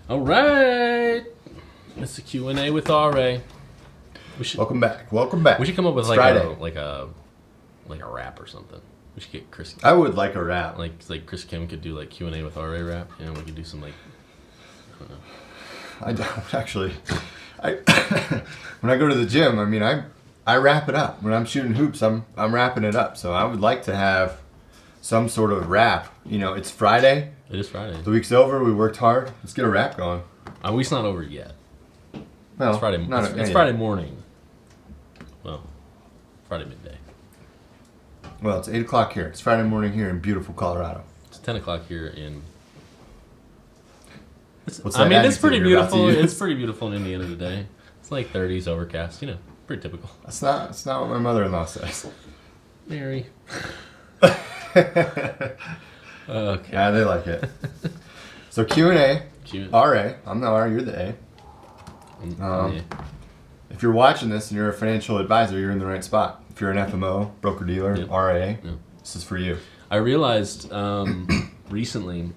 All right. It's the Q&A with RA. Welcome back. Welcome back. We should come up with It's like Friday. a rap or something. We should get Chris. I would like a rap. Like Chris Kim could do like Q&A with RA rap. You know, we could do some like. I don't actually. When I go to the gym, I mean, I wrap it up. When I'm shooting hoops, I'm wrapping it up. So I would like to have some sort of rap. You know, it's Friday. It is Friday. The week's over. We worked hard. Let's get a rap going. Our week's not over yet. Well, It's Friday. It's Friday morning. Well, Friday midday. Well, it's 8 o'clock here. It's Friday morning here in beautiful Colorado. It's 10 o'clock here in. What's I that mean, it's pretty adjective you're about to beautiful. use? It's pretty beautiful in Indiana today. It's like 30s, overcast. You know, pretty typical. That's not what my mother-in-law says. Mary. Okay. Yeah, they like it. So Q&A. Q&A. RA. I'm the R. You're the A. Yeah. If you're watching this and you're a financial advisor, you're in the right spot. If you're an FMO, broker dealer, Yep. RA, Yep. this is for you. I realized recently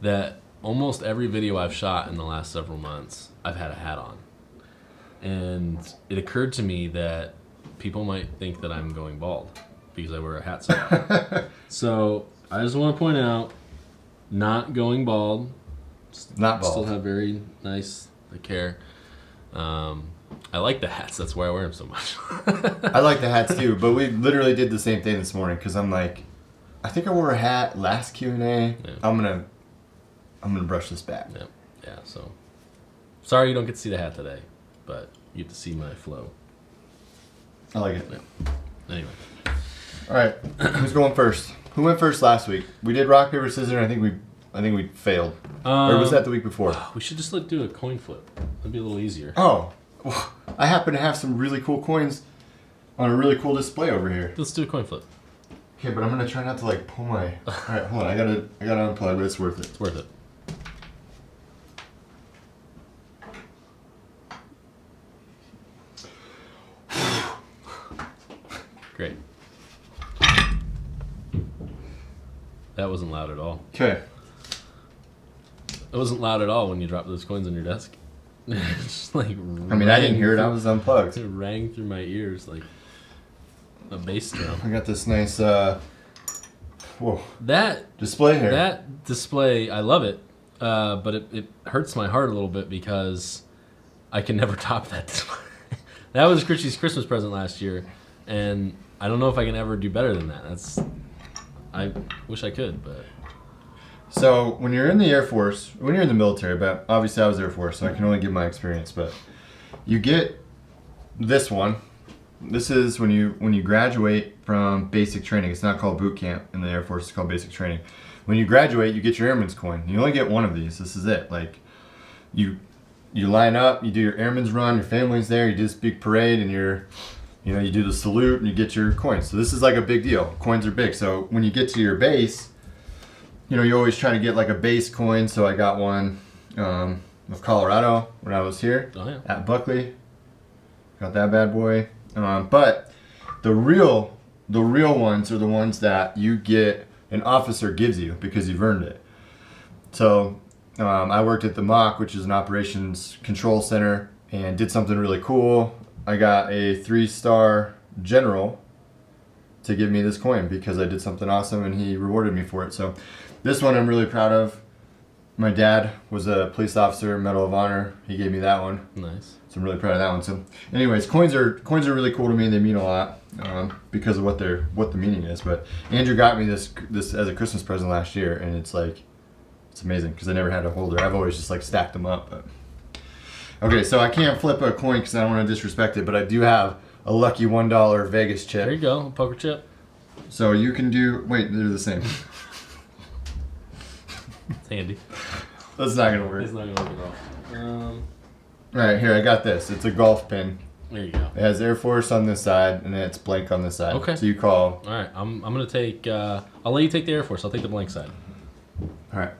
that almost every video I've shot in the last several months, I've had a hat on. And it occurred to me that people might think that I'm going bald because I wear a hat so often. So I just want to point out, not going bald. Not bald. Still have very nice hair. I like the hats. That's why I wear them so much. I like the hats too, but we literally did the same thing this morning because I'm like, I think I wore a hat last Q&A. Yeah. I'm gonna brush this back. Yeah. So sorry you don't get to see the hat today, but you get to see my flow. I like it. Yeah. Anyway. All right, who's going first? Who went first last week? We did rock paper scissors. And I think we failed. Or was that the week before? We should just do a coin flip. That'd be a little easier. Oh, I happen to have some really cool coins on a really cool display over here. Let's do a coin flip. Okay, but I'm gonna try not to like pull my. All right, hold on. I gotta unplug, but it's worth it. It's worth it. Great. That wasn't loud at all. Okay. It wasn't loud at all when you dropped those coins on your desk. Just like. I mean, I didn't hear it. I was unplugged. It rang through my ears like a bass drum. I got this nice whoa, That display here. That display, I love it, but it hurts my heart a little bit because I can never top that display. That was Richie's Christmas present last year, and I don't know if I can ever do better than that. I wish I could, but So when you're in the Air Force, when you're in the military, but obviously I was Air Force, so I can only give my experience. But you get this one. This is when you graduate from basic training. It's not called boot camp in the Air Force. It's called basic training. When you graduate, you get your airman's coin. You only get one of these. This is it. Like you line up, you do your airman's run. Your family's there. You do this big parade, and you do the salute, and you get your coins. So this is like a big deal. Coins are big. So when you get to your base, you always try to get like a base coin. So I got one of Colorado when I was here at Buckley. Got that bad boy. But the real ones are the ones that you get, an officer gives you because you've earned it. So I worked at the MOC, which is an operations control center, and did something really cool. I got a 3-star general to give me this coin because I did something awesome and he rewarded me for it. So this one I'm really proud of. My dad was a police officer, Medal of Honor. He gave me that one. nice. So I'm really proud of that one. So anyways, coins are really cool to me. They mean a lot because of what the meaning is. But Andrew got me this as a Christmas present last year, and it's amazing because I never had a holder. I've always just like stacked them up. But okay, so I can't flip a coin because I don't want to disrespect it, but I do have a lucky $1 Vegas chip. There you go, a poker chip. So you can do. Wait, they're the same. It's handy. That's not gonna work. It's not gonna work at all. All right, here I got this. It's a golf pin. There you go. It has Air Force on this side, and then it's blank on this side. Okay. So you call. All right, I'm gonna take. I'll let you take the Air Force. I'll take the blank side. All right.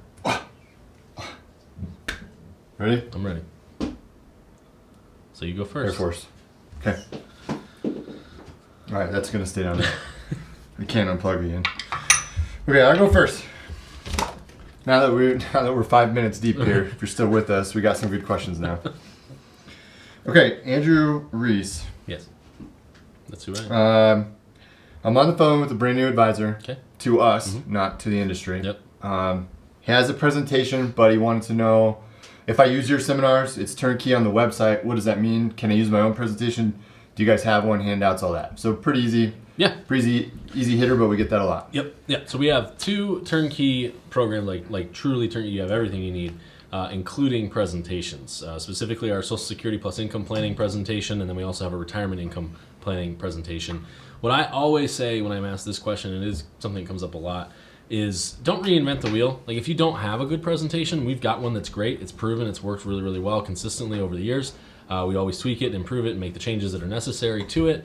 Ready? I'm ready. So you go first. Air Force. Okay. All right, that's gonna stay down there. I can't unplug again. Okay, I'll go first. Now that we're 5 minutes deep here, if you're still with us, we got some good questions now. Okay, Andrew Reese. Yes. That's who I am. I'm on the phone with a brand new advisor. Okay. To us, not to the industry. Yep. He has a presentation, but he wanted to know if I use your seminars, it's turnkey on the website. What does that mean? Can I use my own presentation? Do you guys have one, handouts, all that? So pretty easy. Yeah. Pretty easy hitter, but we get that a lot. Yep. Yeah. So we have 2 turnkey programs, like truly turnkey. You have everything you need, including presentations. Specifically, our Social Security plus income planning presentation, and then we also have a retirement income planning presentation. What I always say when I'm asked this question, and it is something that comes up a lot, is don't reinvent the wheel. Like if you don't have a good presentation, we've got one that's great. It's proven. It's worked really, really well consistently over the years. We always tweak it, improve it, and make the changes that are necessary to it.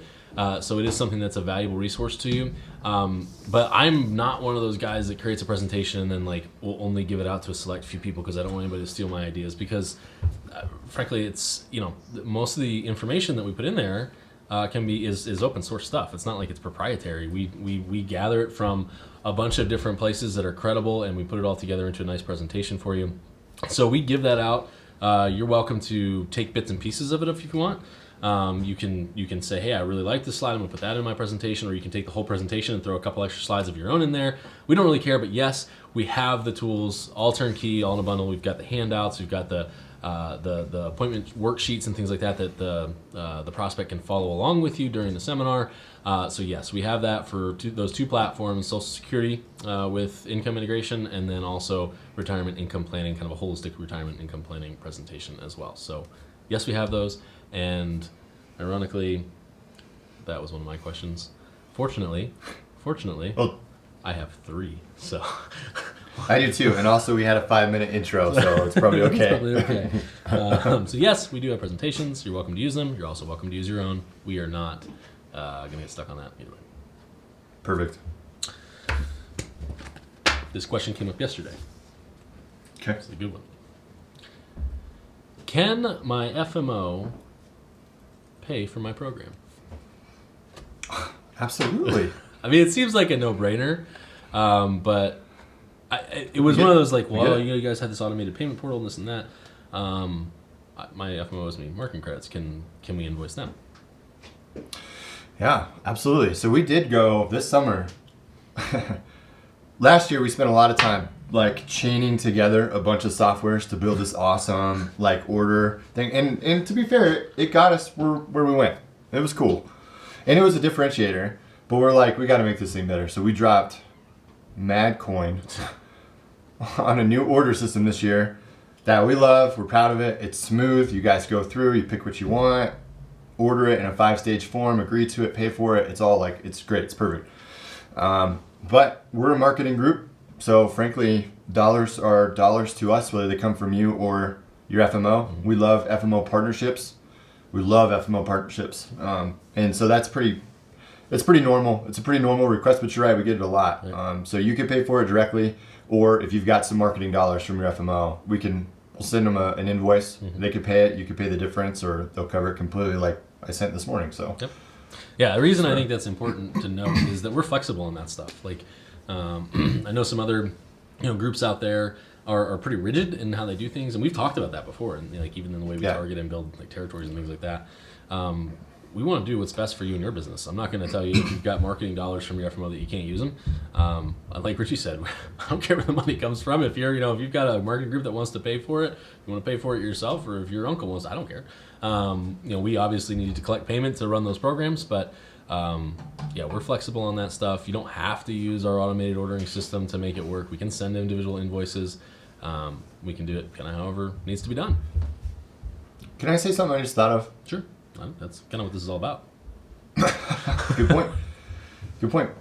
So it is something that's a valuable resource to you. But I'm not one of those guys that creates a presentation and then like will only give it out to a select few people because I don't want anybody to steal my ideas. Because frankly, it's most of the information that we put in there is open source stuff. It's not like it's proprietary. We gather it from a bunch of different places that are credible, and we put it all together into a nice presentation for you. So we give that out. You're welcome to take bits and pieces of it if you want. You can say, hey, I really like this slide. I'm gonna put that in my presentation, or you can take the whole presentation and throw a couple extra slides of your own in there. We don't really care, but yes, we have the tools, all turnkey, all in a bundle. We've got the handouts, we've got the appointment worksheets and things like that the prospect can follow along with you during the seminar. So yes, we have that for those 2 platforms, Social Security with income integration, and then also retirement income planning, kind of a holistic retirement income planning presentation as well. So yes, we have those. And ironically, that was one of my questions. Fortunately, Well, I have 3. So I do too. And also we had a 5-minute intro, so it's probably okay. It's probably okay. So yes, we do have presentations. You're welcome to use them. You're also welcome to use your own. We are not going to get stuck on that either way. Perfect. This question came up yesterday. Okay. It's a good one. Can my FMO pay for my program? Absolutely. I mean, it seems like a no-brainer, but it was one of those like, well, you guys had this automated payment portal and this and that. My FMO owes me marketing credits. Can we invoice them? Yeah, absolutely. So we did go this summer. Last year we spent a lot of time like chaining together a bunch of softwares to build this awesome like order thing. And to be fair, it got us where we went. It was cool. And it was a differentiator, but we're like, we got to make this thing better. So we dropped mad coin on a new order system this year that we love. We're proud of it. It's smooth. You guys go through, you pick what you want, order it in a 5-stage form, agree to it, pay for it. It's all like, it's great. It's perfect. But we're a marketing group. So frankly, dollars are dollars to us, whether they come from you or your FMO. Mm-hmm. We love FMO partnerships. And so it's pretty normal. It's a pretty normal request, but you're right, we get it a lot. Right. So you can pay for it directly, or if you've got some marketing dollars from your FMO, we'll send them an invoice. Mm-hmm. They could pay it, you could pay the difference, or they'll cover it completely like I sent this morning. So yep. Yeah, the reason I think that's important to note is that we're flexible on that stuff. Like I know some other groups out there are pretty rigid in how they do things, and we've talked about that before, and like even in the way we target and build like territories and things like that. We want to do what's best for you and your business. I'm not going to tell you if you've got marketing dollars from your FMO that you can't use them. Like Richy said, I don't care where the money comes from. If you've got a marketing group that wants to pay for it, you want to pay for it yourself, or if your uncle wants, I don't care. We obviously need to collect payment to run those programs, but we're flexible on that stuff. You don't have to use our automated ordering system to make it work. We can send individual invoices. We can do it kind of however needs to be done. Can I say something I just thought of? Sure. That's kind of what this is all about. Good point.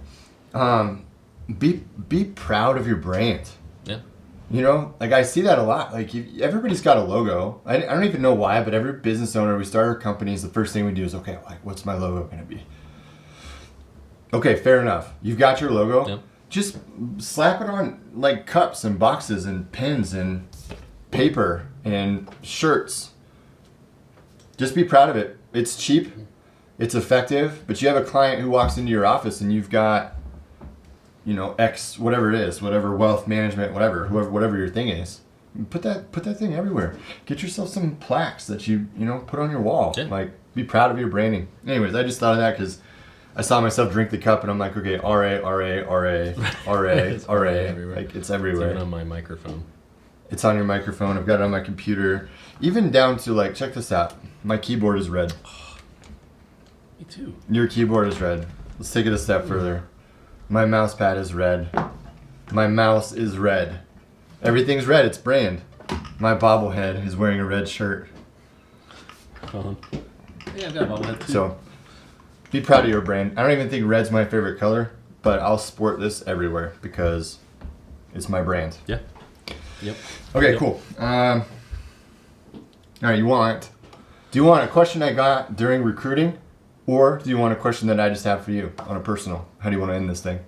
Be proud of your brand. Yeah. Like I see that a lot. Like everybody's got a logo. I don't even know why, but every business owner, we start our companies, the first thing we do is, okay, like what's my logo going to be? Okay, fair enough. You've got your logo. Yep. Just slap it on like cups and boxes and pens and paper and shirts. Just be proud of it. It's cheap, it's effective, but you have a client who walks into your office and you've got X, whatever it is, whatever wealth management, whatever your thing is. Put that thing everywhere. Get yourself some plaques that you put on your wall. Yeah. Like, be proud of your branding. Anyways, I just thought of that because I saw myself drink the cup and I'm like, okay, RA, RA, RA, RA, It's RA. everywhere. Like, it's It's everywhere. even on my microphone. It's on your microphone. I've got it on my computer. Even down to, like, check this out. My keyboard is red. Me too. Your keyboard is red. Let's take it a step further. My mouse pad is red. My mouse is red. Everything's red. It's brand. My bobblehead is wearing a red shirt. Yeah, I've got a bobblehead too. So, be proud of your brand. I don't even think red's my favorite color, but I'll sport this everywhere because it's my brand. Yeah. Yep. Okay, Yep. cool. All right, do you want a question I got during recruiting, or do you want a question that I just have for you on a personal? How do you want to end this thing?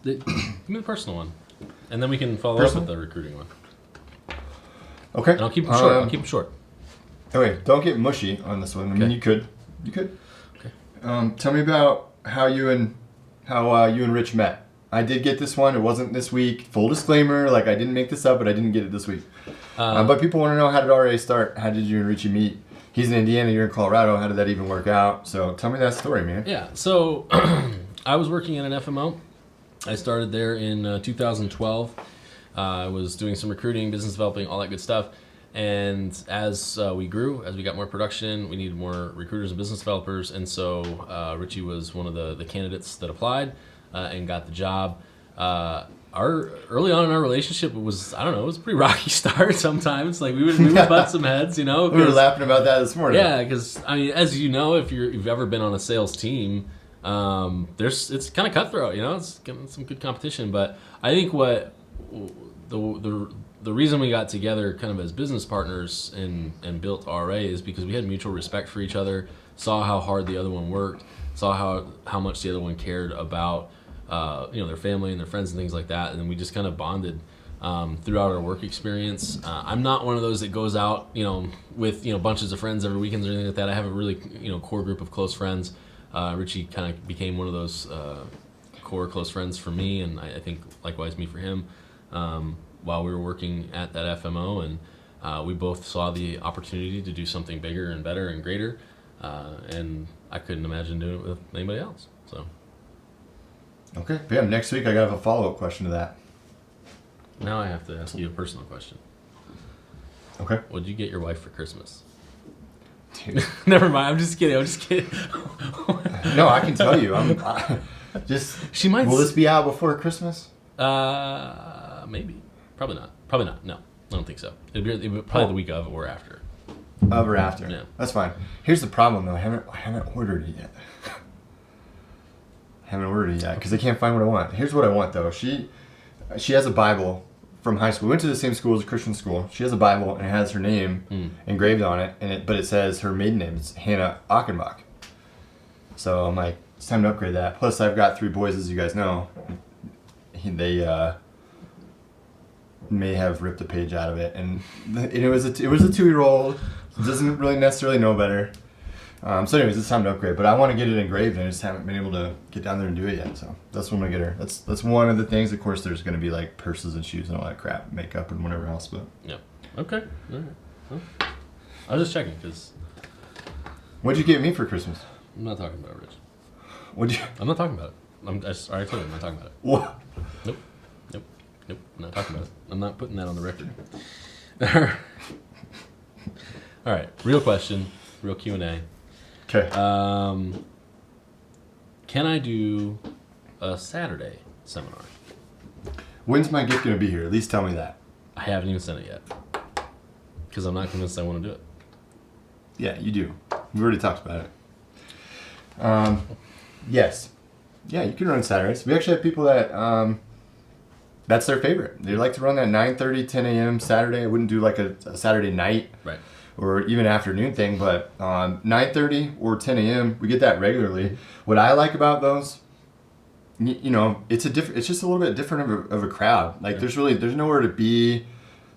Give me the personal one, and then we can follow Personal? up with the recruiting one. Okay. And I'll keep them short. I'll keep them short. Okay, don't get mushy on this one. I mean, Okay. you could. Okay. Tell me about how you and Rich met. I did get this one. It wasn't this week. Full disclaimer, like, I didn't make this up, but I didn't get it this week. But people want to know, how did RA start? How did you and Richie meet? He's in Indiana, you're in Colorado. How did that even work out? So tell me that story, man. Yeah. So I was working at an FMO. I started there in 2012. I was doing some recruiting, business developing, all that good stuff. And as we grew, as we got more production, we needed more recruiters and business developers. And so Richie was one of the candidates that applied and got the job. Early on in our relationship, it was a pretty rocky start sometimes. Like, we would butt some heads, We were laughing about that this morning. Yeah, because, I mean, as you know, if you've ever been on a sales team, it's kind of cutthroat, it's getting some good competition. But I think what the reason we got together kind of as business partners and built RA is because we had mutual respect for each other, saw how hard the other one worked, saw how much the other one cared about their family and their friends and things like that, and then we just kind of bonded throughout our work experience. I'm not one of those that goes out with bunches of friends every weekend or anything like that. I have a really core group of close friends. Richie kind of became one of those core close friends for me, and I think likewise me for him. While we were working at that FMO, and we both saw the opportunity to do something bigger and better and greater, and I couldn't imagine doing it with anybody else. So. Okay. Yeah, next week I got a follow-up question to that. Now I have to ask you a personal question. Okay. What did you get your wife for Christmas? Dude. Never mind. I'm just kidding. No, I can tell you. She might. Will this be out before Christmas? Maybe. Probably not. Probably not. No, I don't think so. It'd be probably the week of or after. Of or after. Yeah. That's fine. Here's the problem, though. I haven't ordered it yet. Because I can't find what I want. Here's what I want, though. She has a Bible from high school. We went to the same school as a Christian school. She has a Bible and it has her name engraved on it, but it says her maiden name. It's Hannah Achenbach. So I'm like, it's time to upgrade that. Plus, I've got 3 boys, as you guys know. They may have ripped a page out of it, and it was a 2-year-old. Doesn't really necessarily know better. So anyways, it's time to upgrade, but I want to get it engraved, and I just haven't been able to get down there and do it yet. So that's what I'm gonna get her. That's one of the things. Of course, there's gonna be like purses and shoes and all that crap, makeup and whatever else. But Yep. Okay. All right. Well, I was just checking because what'd you get me for Christmas? I'm not talking about it, Rich. What'd you? I'm not talking about it. I already told you I'm not talking about it. What? Nope. I'm not talking about it. I'm not putting that on the record. All right. Real question. Real Q&A. Okay. Can I do a Saturday seminar? When's my gift gonna be here? At least tell me that. I haven't even sent it yet because I'm not convinced I want to do it. Yeah, you do. We already talked about it. Yes. Yeah, you can run Saturdays. We actually have people that that's their favorite. They like to run that 9:30, 10 a.m. Saturday. I wouldn't do like a Saturday night. Right. Or even afternoon thing, but 9:30 or 10 a.m. we get that regularly. What I like about those, it's just a little bit different of a crowd. Like there's nowhere to be.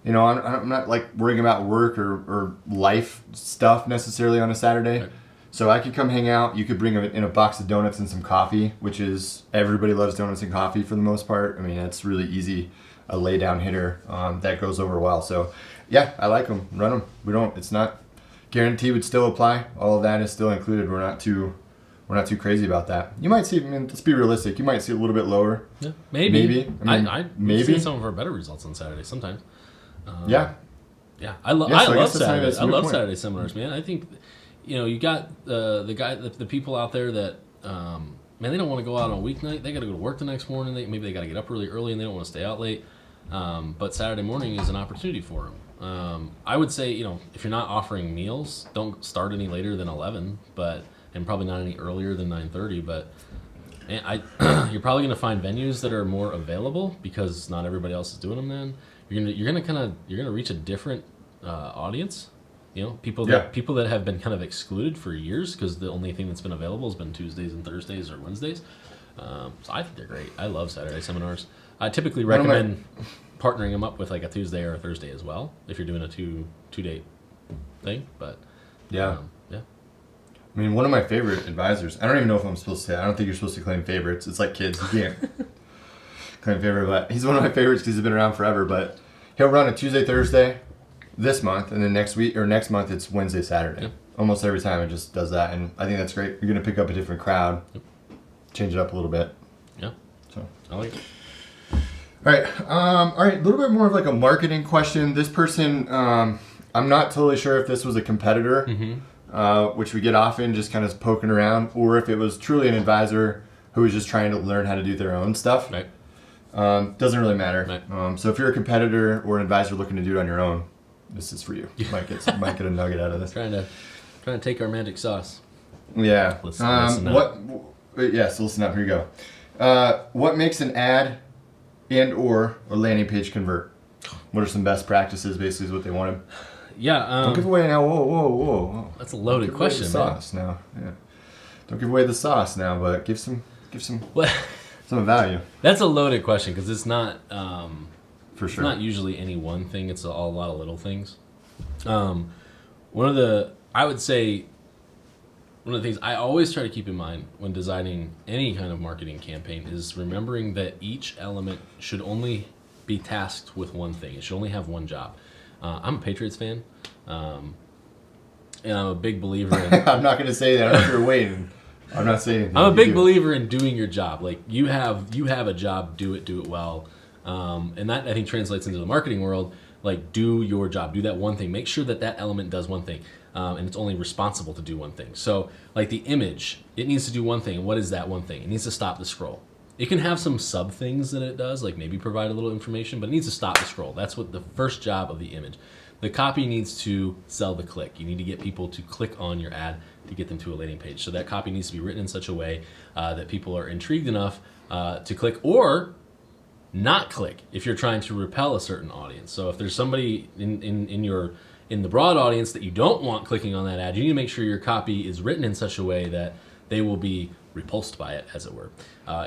I'm not like worrying about work or life stuff necessarily on a Saturday. Right. So I could come hang out. You could bring in a box of donuts and some coffee, which is everybody loves donuts and coffee for the most part. I mean, that's really easy, a lay down hitter that goes over well. So yeah, I like them. Run them. We don't. It's not guarantee would still apply. All of that is still included. We're not too crazy about that. You might see. I mean, let's be realistic. You might see a little bit lower. Yeah, maybe. I mean, maybe. We've seen some of our better results on Saturday sometimes. Yeah. Yeah, I love Saturday. I love Saturday seminars, man. I think, you got the people out there that, man, they don't want to go out on a weeknight. They got to go to work the next morning. Maybe they got to get up really early and they don't want to stay out late. But Saturday morning is an opportunity for them. I would say, if you're not offering meals, don't start any later than 11, and probably not any earlier than 9:30. But you're probably going to find venues that are more available because not everybody else is doing them. Then you're gonna reach a different audience. People that have been kind of excluded for years because the only thing that's been available has been Tuesdays and Thursdays or Wednesdays. So I think they're great. I love Saturday seminars. I typically recommend partnering them up with like a Tuesday or a Thursday as well if you're doing a two-date thing. But yeah. Yeah. I mean, one of my favorite advisors. I don't even know if I'm supposed to say. I don't think you're supposed to claim favorites. It's like kids. You can't claim favorite, but he's one of my favorites because he's been around forever. But he'll run a Tuesday, Thursday this month, and then next month it's Wednesday, Saturday. Yep. Almost every time it just does that, and I think that's great. You're gonna pick up a different crowd, change it up a little bit. Yeah. So I like it. All right. A little bit more of like a marketing question. This person, I'm not totally sure if this was a competitor, which we get often, just kind of poking around, or if it was truly an advisor who was just trying to learn how to do their own stuff. Right. Doesn't really matter. Right. So if you're a competitor or an advisor looking to do it on your own, this is for you. You might get a nugget out of this. Trying to take our magic sauce. Yeah. Listen up. So listen up. Here you go. What makes an ad and/or a landing page convert? What are some best practices? Basically, is what they wanted. Yeah. Don't give away now. Whoa. That's a loaded question, man. Sauce now. Yeah. Don't give away the sauce now, but give some What? some value. That's a loaded question because it's not. For sure. It's not usually any one thing. It's a lot of little things. One of the things I always try to keep in mind when designing any kind of marketing campaign is remembering that each element should only be tasked with one thing. It should only have one job. I'm a Patriots fan, and I'm a big believer in... I'm not going to say that. I don't know if you're waiting. I'm not saying anything. I'm a big believer in doing your job. Like, you have a job, do it well. And that, I think, translates into the marketing world. Like, do your job. Do that one thing. Make sure that element does one thing. And it's only responsible to do one thing. So, like the image, it needs to do one thing. And what is that one thing? It needs to stop the scroll. It can have some sub things that it does, like maybe provide a little information, but it needs to stop the scroll. That's what the first job of the image. The copy needs to sell the click. You need to get people to click on your ad to get them to a landing page. So that copy needs to be written in such a way that people are intrigued enough to click or not click if you're trying to repel a certain audience. So if there's somebody in the broad audience that you don't want clicking on that ad, you need to make sure your copy is written in such a way that they will be repulsed by it, as it were.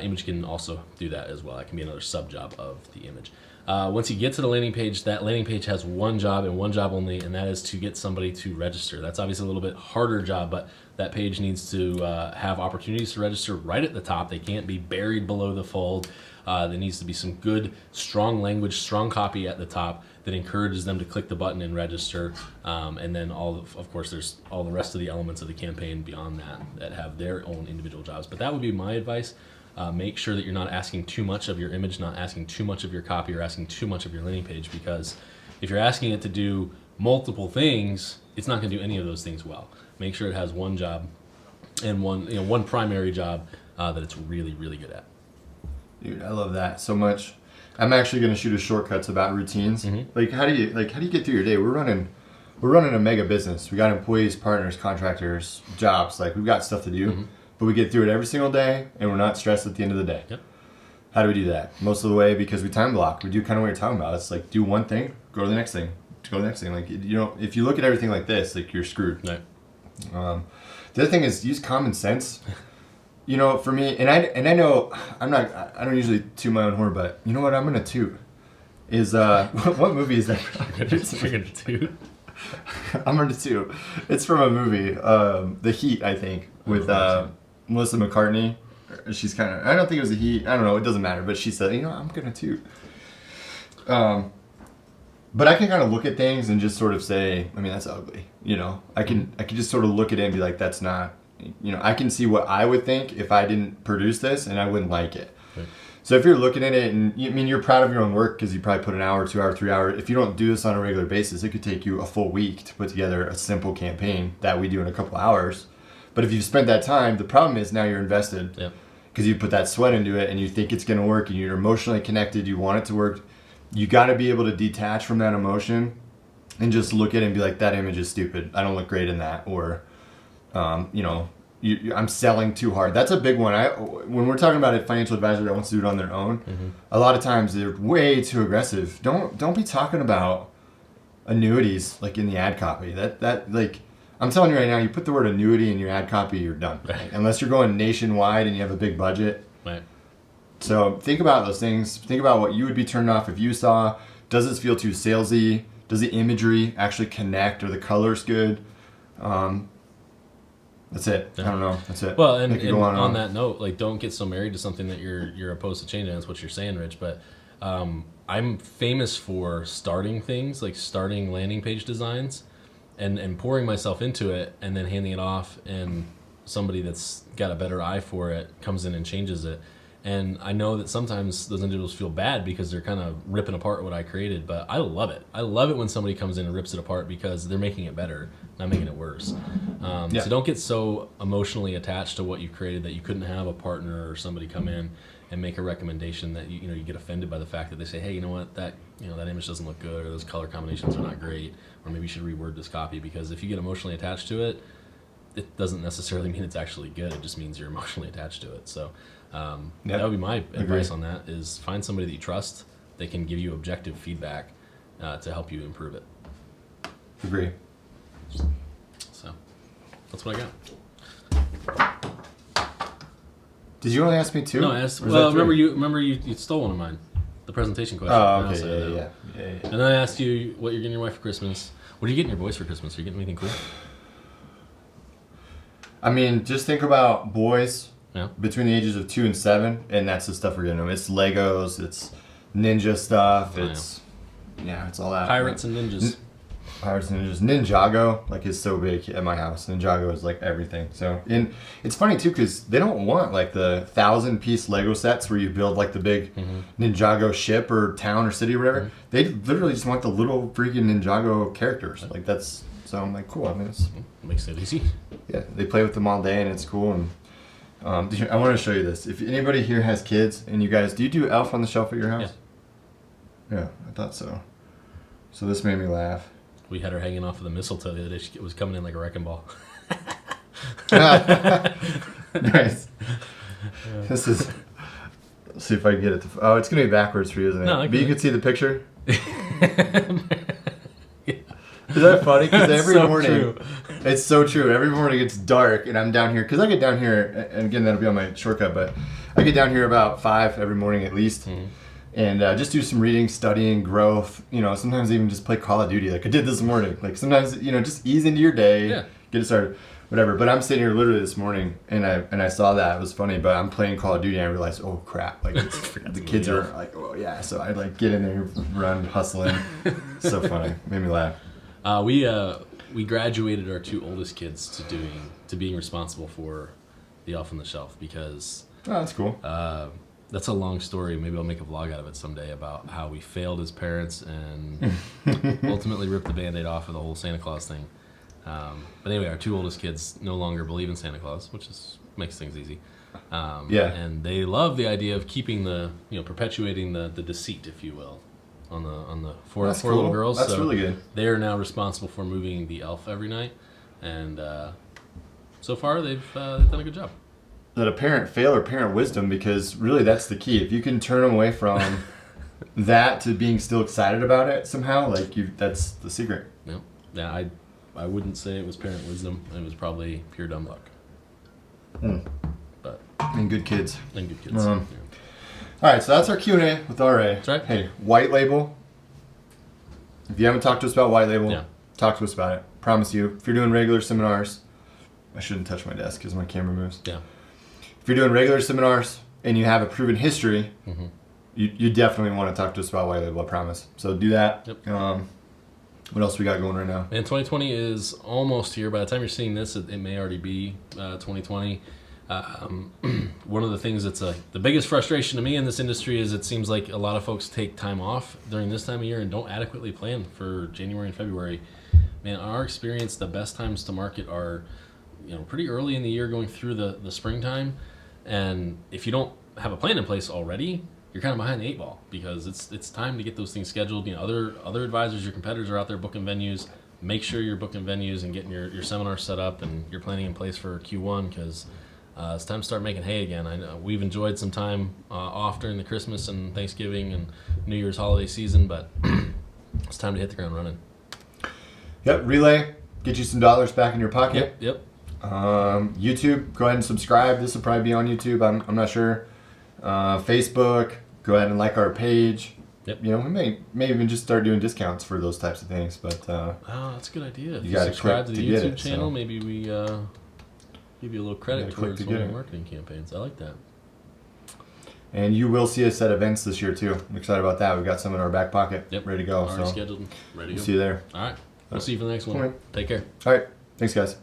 Image can also do that as well. That can be another sub job of the image. Once you get to the landing page, that landing page has one job and one job only, and that is to get somebody to register. That's obviously a little bit harder job, but that page needs to have opportunities to register right at the top. They can't be buried below the fold. There needs to be some good, strong language, strong copy at the top that encourages them to click the button and register. And then of course, there's all the rest of the elements of the campaign beyond that have their own individual jobs. But that would be my advice. Make sure that you're not asking too much of your image, not asking too much of your copy, or asking too much of your landing page, because if you're asking it to do multiple things, it's not going to do any of those things well. Make sure it has one job and one primary job that it's really, really good at. Dude, I love that so much. I'm actually going to shoot a shortcuts about routines. Mm-hmm. Like how do you get through your day? We're running a mega business. We got employees, partners, contractors, jobs. Like we've got stuff to do, but we get through it every single day, and we're not stressed at the end of the day. Yep. How do we do that? Most of the way because we time block. We do kind of what you're talking about. It's like do one thing, go to the next thing, go to the next thing. Like if you look at everything like this, like you're screwed. Right. The other thing is use common sense. For me, and I know I don't usually toot my own horn, but you know what I'm gonna toot is what movie is that? You're gonna toot. I'm into two. It's from a movie, The Heat, I think, with Melissa McCartney. She's kind of, I don't think it was The Heat. I don't know. It doesn't matter. But she said, I'm gonna toot. But I can kind of look at things and just sort of say, I mean, that's ugly. I can just sort of look at it and be like, that's not. I can see what I would think if I didn't produce this, and I wouldn't like it. Right. So if you're looking at it and you're proud of your own work because you probably put an hour, 2 hour, 3 hour. If you don't do this on a regular basis, it could take you a full week to put together a simple campaign that we do in a couple hours. But if you've spent that time, the problem is now you're invested because you put that sweat into it and you think it's going to work and you're emotionally connected. You want it to work. You got to be able to detach from that emotion and just look at it and be like, that image is stupid. I don't look great in that. Or, I'm selling too hard. That's a big one. When we're talking about a financial advisor that wants to do it on their own, a lot of times they're way too aggressive. Don't be talking about annuities like in the ad copy. That like I'm telling you right now, you put the word annuity in your ad copy, you're done. Right. Unless you're going nationwide and you have a big budget. Right. So think about those things. Think about what you would be turned off if you saw. Does this feel too salesy? Does the imagery actually connect? Are the colors good? That's it. I don't know. That's it. Well, and on that note, like, don't get so married to something that you're opposed to changing. That's what you're saying, Rich. But I'm famous for starting things, like starting landing page designs, and pouring myself into it, and then handing it off, and somebody that's got a better eye for it comes in and changes it. And I know that sometimes those individuals feel bad because they're kind of ripping apart what I created, but I love it. I love it when somebody comes in and rips it apart because they're making it better, not making it worse. So don't get so emotionally attached to what you created that you couldn't have a partner or somebody come in and make a recommendation that you get offended by the fact that they say, hey, you know what, that image doesn't look good, or those color combinations are not great, or maybe you should reword this copy. Because if you get emotionally attached to it, it doesn't necessarily mean it's actually good. It just means you're emotionally attached to it. So that would be my advice on that, is find somebody that you trust that can give you objective feedback to help you improve it. Agree. So that's what I got. Did you only ask me two? No, I asked. Well, remember you stole one of mine, the presentation question. Oh, okay, yeah. And then I asked you what you're getting your wife for Christmas. What are you getting your boys for Christmas? Are you getting anything cool? I mean, just think about boys between the ages of 2 and 7, and that's the stuff we're getting them. It's Legos, it's ninja stuff, it's all that. Pirates and ninjas. Pirates and ninjas. Ninjago, like, is so big at my house. Ninjago is like everything. So, and it's funny too, because they don't want like the 1,000-piece Lego sets where you build like the big Ninjago ship or town or city or whatever. They literally just want the little freaking Ninjago characters. Like, that's. So I'm like, cool. I mean, it makes it easy. Yeah, they play with them all day, and it's cool. And I want to show you this. If anybody here has kids, and you guys, do you do Elf on the Shelf at your house? Yeah, I thought so. So this made me laugh. We had her hanging off of the mistletoe the other day. She was coming in like a wrecking ball. Nice. This is. Let's see if I can get it. Oh, it's gonna be backwards for you, isn't it? No, but you can see the picture. Is that funny? Because every morning, it's so true. Every morning it's dark, and I'm down here. Because I get down here, and again, that'll be on my shortcut, but I get down here about 5 every morning at least, and just do some reading, studying, growth. Sometimes even just play Call of Duty, like I did this morning. Like sometimes, just ease into your day, get it started, whatever. But I'm sitting here literally this morning, and I saw that. It was funny, but I'm playing Call of Duty, and I realized, oh crap, like the kids are like, oh yeah. So I like get in there, run, hustling. So funny, made me laugh. We graduated our 2 oldest kids to being responsible for the Elf on the Shelf because that's cool. That's a long story. Maybe I'll make a vlog out of it someday about how we failed as parents and ultimately ripped the Band-Aid off of the whole Santa Claus thing. But anyway, our 2 oldest kids no longer believe in Santa Claus, which makes things easy. And they love the idea of keeping perpetuating the deceit, if you will. On the four little girls. That's really good. They are now responsible for moving the elf every night, and so far they've done a good job. Let a parent fail or parent wisdom, because really that's the key. If you can turn them away from that to being still excited about it somehow, that's the secret. Yeah, I wouldn't say it was parent wisdom. It was probably pure dumb luck. But and good kids. All right, so that's our Q&A with RA. That's right. Hey, white label. If you haven't talked to us about white label, talk to us about it. Promise you. If you're doing regular seminars, I shouldn't touch my desk because my camera moves. Yeah. If you're doing regular seminars and you have a proven history, you definitely want to talk to us about white label, I promise. So do that. Yep. What else we got going right now? And 2020 is almost here. By the time you're seeing this, it may already be 2020. One of the things that's the biggest frustration to me in this industry is it seems like a lot of folks take time off during this time of year and don't adequately plan for January and February. Man, in our experience, the best times to market are, pretty early in the year going through the springtime. And if you don't have a plan in place already, you're kind of behind the 8 ball because it's time to get those things scheduled. Other advisors, your competitors are out there booking venues. Make sure you're booking venues and getting your seminar set up and your planning in place for Q1 because it's time to start making hay again. I know we've enjoyed some time off during the Christmas and Thanksgiving and New Year's holiday season, but it's time to hit the ground running. Yep, Relay, get you some dollars back in your pocket. Yep. YouTube, go ahead and subscribe. This will probably be on YouTube. I'm not sure. Facebook, go ahead and like our page. Yep. We may even just start doing discounts for those types of things. But that's a good idea. If you gotta subscribe to click the to get YouTube it, channel, so. maybe we give you a little credit gotta click towards to one of get your it. marketing campaigns. I like that. And you will see us at events this year too. I'm excited about that. We've got some in our back pocket, ready to go. Already So scheduled and ready to we'll go. see you there. All right. We'll see you for the next one. All right. Take care. All right. Thanks, guys.